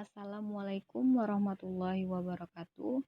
Assalamualaikum warahmatullahi wabarakatuh.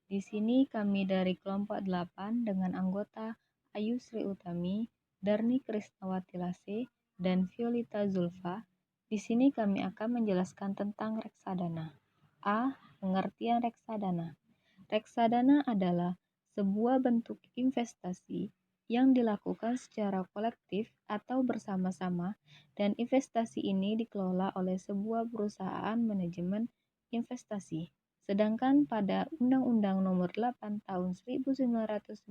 Di sini kami dari kelompok 8 dengan anggota Ayu Sri Utami, Darni Krisnawati Lase, dan Violita Zulfa. Di sini kami akan menjelaskan tentang reksadana. A. Pengertian reksadana. Reksadana adalah sebuah bentuk investasi yang dilakukan secara kolektif atau bersama-sama, dan investasi ini dikelola oleh sebuah perusahaan manajemen investasi. Sedangkan pada Undang-Undang Nomor 8 Tahun 1995,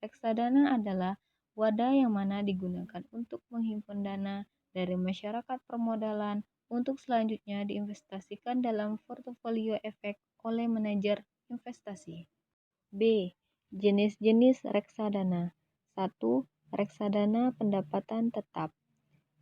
reksadana adalah wadah yang mana digunakan untuk menghimpun dana dari masyarakat permodalan untuk selanjutnya diinvestasikan dalam portofolio efek oleh manajer investasi. B. Jenis-jenis reksadana. 1. Reksadana pendapatan tetap.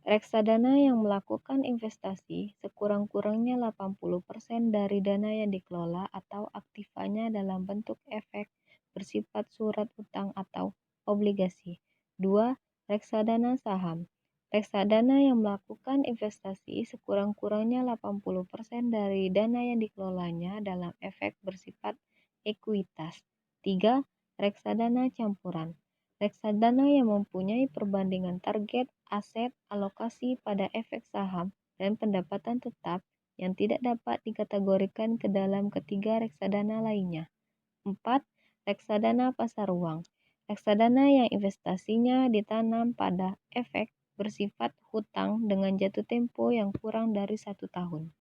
Reksadana yang melakukan investasi sekurang-kurangnya 80% dari dana yang dikelola atau aktifanya dalam bentuk efek bersifat surat utang atau obligasi. 2. Reksadana saham. Reksadana yang melakukan investasi sekurang-kurangnya 80% dari dana yang dikelolanya dalam efek bersifat ekuitas. 3. Reksadana campuran. Reksadana yang mempunyai perbandingan target, aset, alokasi pada efek saham, dan pendapatan tetap yang tidak dapat dikategorikan ke dalam ketiga reksadana lainnya. 4. Reksadana pasar uang. Reksadana yang investasinya ditanam pada efek bersifat hutang dengan jatuh tempo yang kurang dari 1 tahun.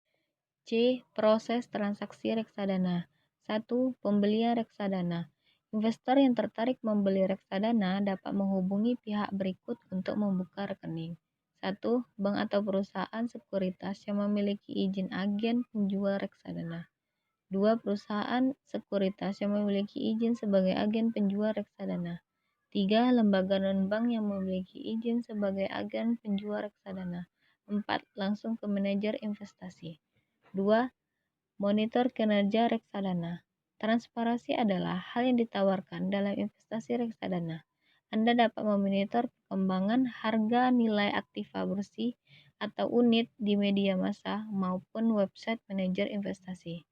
C. Proses transaksi reksadana. 1. Pembelian reksadana. Investor yang tertarik membeli reksadana dapat menghubungi pihak berikut untuk membuka rekening. 1. Bank atau perusahaan sekuritas yang memiliki izin agen penjual reksadana. 2. Perusahaan sekuritas yang memiliki izin sebagai agen penjual reksadana. 3. Lembaga non-bank yang memiliki izin sebagai agen penjual reksadana. 4. Langsung ke manajer investasi. 2. Monitor kinerja reksadana. Transparansi adalah hal yang ditawarkan dalam investasi reksadana. Anda dapat memonitor perkembangan harga nilai aktiva bersih atau unit di media massa maupun website manajer investasi.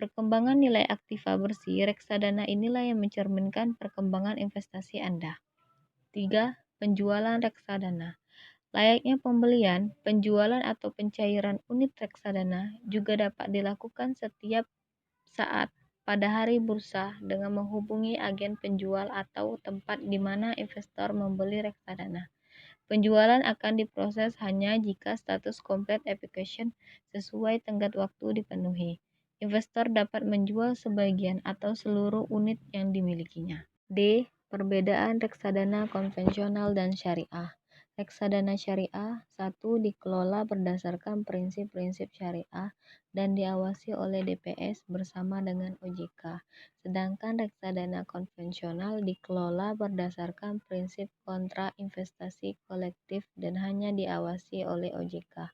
Perkembangan nilai aktiva bersih reksadana inilah yang mencerminkan perkembangan investasi Anda. 3. Penjualan reksadana. Layaknya pembelian, penjualan atau pencairan unit reksadana juga dapat dilakukan setiap saat pada hari bursa dengan menghubungi agen penjual atau tempat di mana investor membeli reksadana. Penjualan akan diproses hanya jika status complete application sesuai tenggat waktu dipenuhi. Investor dapat menjual sebagian atau seluruh unit yang dimilikinya. D. Perbedaan reksadana konvensional dan syariah. Reksadana syariah 1. Dikelola berdasarkan prinsip-prinsip syariah dan diawasi oleh DPS bersama dengan OJK. Sedangkan reksadana konvensional dikelola berdasarkan prinsip kontra investasi kolektif dan hanya diawasi oleh OJK.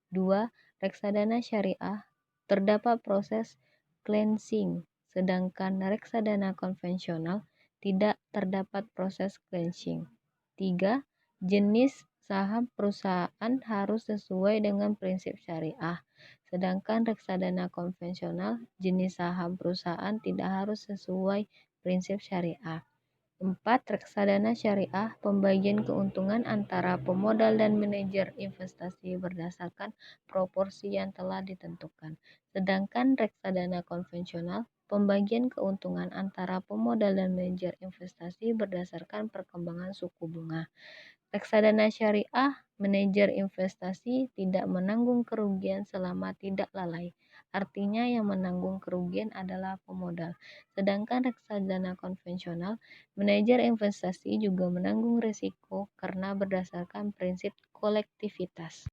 2. Reksadana syariah terdapat proses cleansing, sedangkan reksadana konvensional tidak terdapat proses cleansing. 3. Jenis saham perusahaan harus sesuai dengan prinsip syariah, sedangkan reksadana konvensional jenis saham perusahaan tidak harus sesuai prinsip syariah. 4. Reksadana syariah pembagian keuntungan antara pemodal dan manajer investasi berdasarkan proporsi yang telah ditentukan. Sedangkan reksadana konvensional pembagian keuntungan antara pemodal dan manajer investasi berdasarkan perkembangan suku bunga. Reksadana syariah, manajer investasi tidak menanggung kerugian selama tidak lalai. Artinya yang menanggung kerugian adalah pemodal. Sedangkan reksadana konvensional, manajer investasi juga menanggung risiko karena berdasarkan prinsip kolektivitas.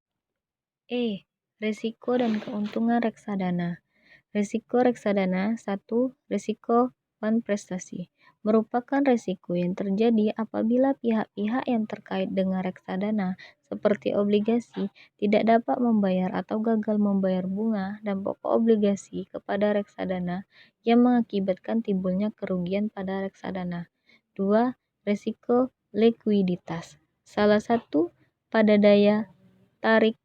E. Risiko dan keuntungan reksadana. Risiko reksadana 1. Risiko non-prestasi merupakan risiko yang terjadi apabila pihak-pihak yang terkait dengan reksadana seperti obligasi tidak dapat membayar atau gagal membayar bunga dan pokok obligasi kepada reksadana yang mengakibatkan timbulnya kerugian pada reksadana. 2. Risiko likuiditas. Salah satu pada daya tarik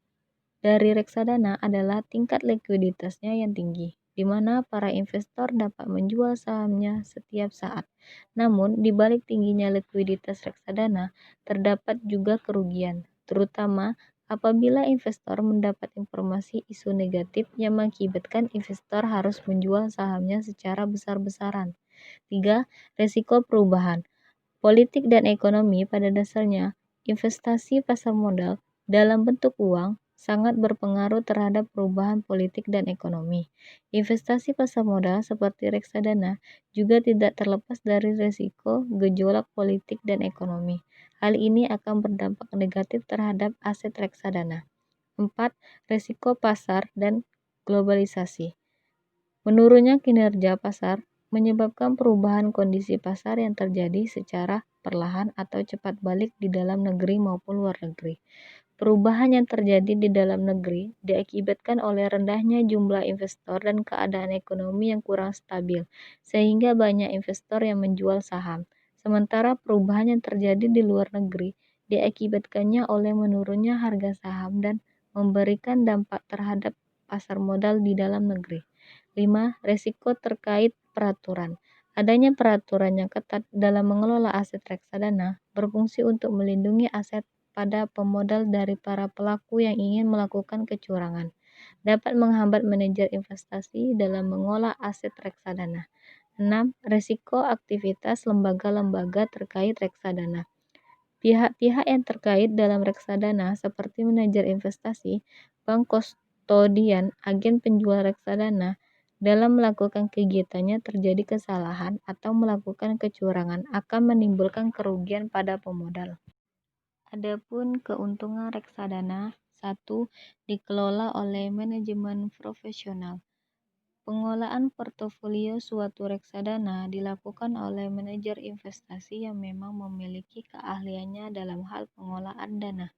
dari reksadana adalah tingkat likuiditasnya yang tinggi, di mana para investor dapat menjual sahamnya setiap saat. Namun, di balik tingginya likuiditas reksadana, terdapat juga kerugian, terutama apabila investor mendapat informasi isu negatif yang mengakibatkan investor harus menjual sahamnya secara besar-besaran. 3. Risiko perubahan. Politik dan ekonomi pada dasarnya, investasi pasar modal dalam bentuk uang sangat berpengaruh terhadap perubahan politik dan ekonomi. Investasi pasar modal seperti reksadana juga tidak terlepas dari risiko gejolak politik dan ekonomi. Hal ini akan berdampak negatif terhadap aset reksadana. 4. Risiko pasar dan globalisasi. Menurunnya kinerja pasar menyebabkan perubahan kondisi pasar yang terjadi secara perlahan atau cepat balik di dalam negeri maupun luar negeri. Perubahan yang terjadi di dalam negeri diakibatkan oleh rendahnya jumlah investor dan keadaan ekonomi yang kurang stabil, sehingga banyak investor yang menjual saham. Sementara perubahan yang terjadi di luar negeri diakibatkannya oleh menurunnya harga saham dan memberikan dampak terhadap pasar modal di dalam negeri. 5. Risiko terkait peraturan. Adanya peraturan yang ketat dalam mengelola aset reksadana berfungsi untuk melindungi aset pada pemodal dari para pelaku yang ingin melakukan kecurangan, dapat menghambat manajer investasi dalam mengolah aset reksadana. 6. Risiko aktivitas lembaga-lembaga terkait reksadana. Pihak-pihak yang terkait dalam reksadana seperti manajer investasi, bank kustodian, agen penjual reksadana, dalam melakukan kegiatannya terjadi kesalahan atau melakukan kecurangan akan menimbulkan kerugian pada pemodal. Adapun keuntungan reksadana, 1. Dikelola oleh manajemen profesional. Pengelolaan portofolio suatu reksadana dilakukan oleh manajer investasi yang memang memiliki keahliannya dalam hal pengelolaan dana.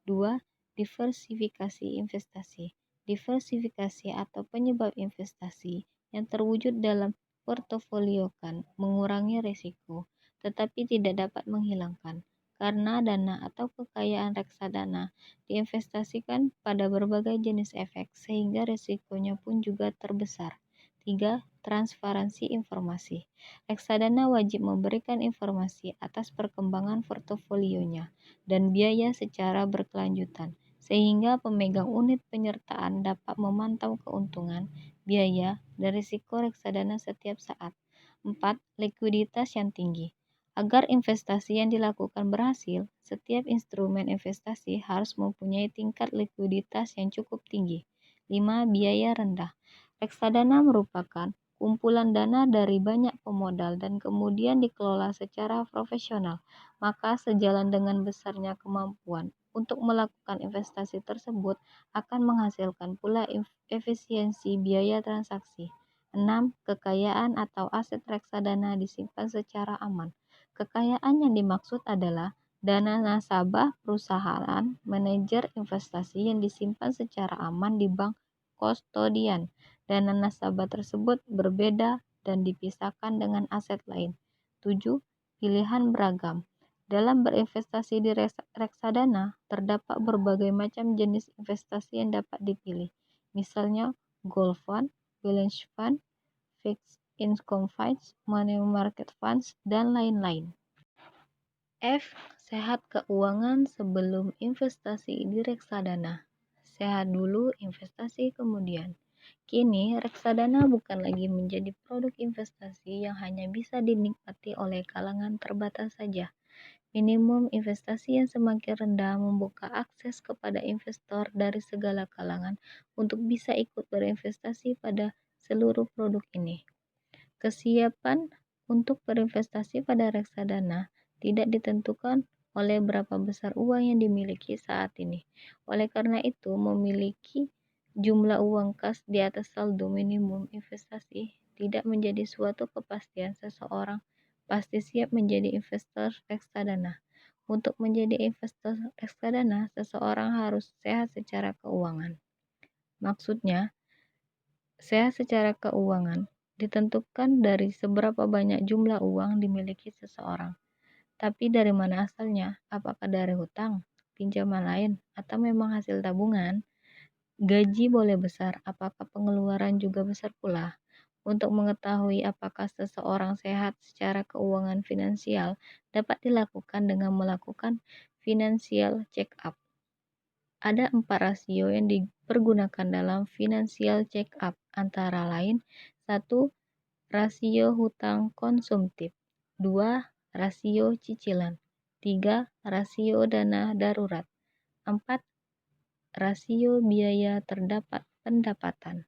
2. Diversifikasi investasi. Diversifikasi atau penyebab investasi yang terwujud dalam portofolio kan mengurangi risiko, tetapi tidak dapat menghilangkan, karena dana atau kekayaan reksadana diinvestasikan pada berbagai jenis efek sehingga risikonya pun juga terbesar. 3. Transparansi informasi. Reksadana wajib memberikan informasi atas perkembangan portofolionya dan biaya secara berkelanjutan, sehingga pemegang unit penyertaan dapat memantau keuntungan, biaya, dan risiko reksadana setiap saat. 4. Likuiditas yang tinggi. Agar investasi yang dilakukan berhasil, setiap instrumen investasi harus mempunyai tingkat likuiditas yang cukup tinggi. 5. Biaya rendah. Reksadana merupakan kumpulan dana dari banyak pemodal dan kemudian dikelola secara profesional, maka sejalan dengan besarnya kemampuan untuk melakukan investasi tersebut akan menghasilkan pula efisiensi biaya transaksi. 6. Kekayaan atau aset reksadana disimpan secara aman. Kekayaan yang dimaksud adalah dana nasabah perusahaan manajer investasi yang disimpan secara aman di bank kustodian. Dana nasabah tersebut berbeda dan dipisahkan dengan aset lain. 7. Pilihan beragam. Dalam berinvestasi di reksadana, terdapat berbagai macam jenis investasi yang dapat dipilih. Misalnya, gold fund, balance fund, fixed income funds, money market funds, dan lain-lain. F. Sehat keuangan sebelum investasi di reksadana. Sehat dulu, investasi kemudian. Kini, reksadana bukan lagi menjadi produk investasi yang hanya bisa dinikmati oleh kalangan terbatas saja. Minimum investasi yang semakin rendah membuka akses kepada investor dari segala kalangan untuk bisa ikut berinvestasi pada seluruh produk ini. Kesiapan untuk berinvestasi pada reksadana tidak ditentukan oleh berapa besar uang yang dimiliki saat ini. Oleh karena itu, memiliki jumlah uang kas di atas saldo minimum investasi tidak menjadi suatu kepastian seseorang pasti siap menjadi investor reksadana. Untuk menjadi investor reksadana, seseorang harus sehat secara keuangan. Maksudnya, sehat secara keuangan ditentukan dari seberapa banyak jumlah uang dimiliki seseorang. Tapi dari mana asalnya? Apakah dari hutang, pinjaman lain, atau memang hasil tabungan? Gaji boleh besar, apakah pengeluaran juga besar pula? Untuk mengetahui apakah seseorang sehat secara keuangan finansial dapat dilakukan dengan melakukan financial check-up. Ada 4 rasio yang dipergunakan dalam financial check-up, antara lain: 1. Rasio hutang konsumtif. 2. Rasio cicilan. 3. Rasio dana darurat. 4. Rasio biaya terdapat pendapatan.